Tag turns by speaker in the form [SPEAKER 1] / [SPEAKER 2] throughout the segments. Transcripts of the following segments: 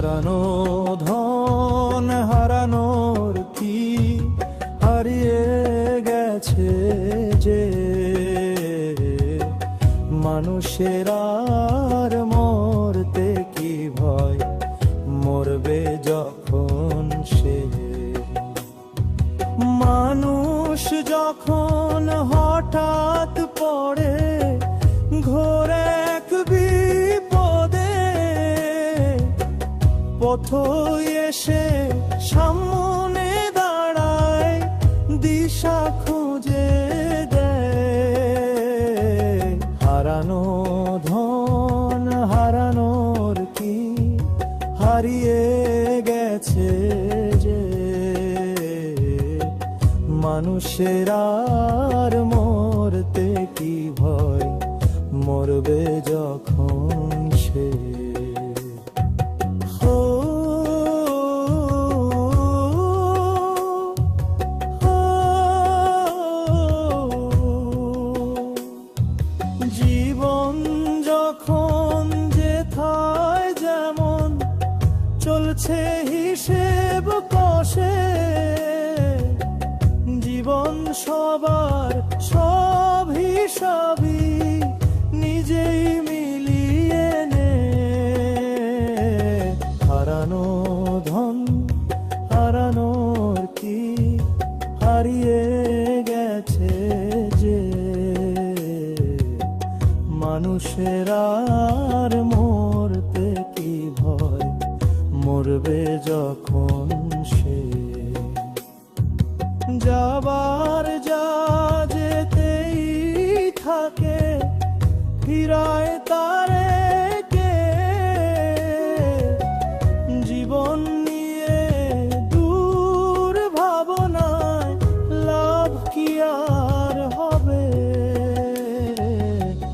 [SPEAKER 1] হারানো ধন হারানোর কি হারিয়ে গেছে যে মানুষের আর মরতে কি ভয় মরবে যখন সে মানুষ যখন হঠাৎ পড়ে ঘোর এক বিপদে পথই এসে সামনে দাঁড়ায় দিশা খুঁজে দেয় হারানো ধন হারানোর কি হারিয়ে গেছে যে মানুষের আর মরতে কি ভয় মরবে যখন সে জীবন যখন যেথায় যেমন চলছে হিসেব কষে জীবন সবার সব হিসাবই নিজেই মিলিয়ে নে হারানো ধন হারানোর কি হারিয়ে গেছে যে মানুষের আর মরতে কি ভয় মরবে যখন সে যাবার যা যেতেই থাকে ফিরায় তারে কে জীবন নিয়ে দূর ভাবনায় লাভ কি আর হবে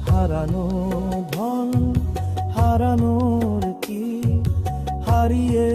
[SPEAKER 1] হারানো ধন হারানোর কি হারিয়ে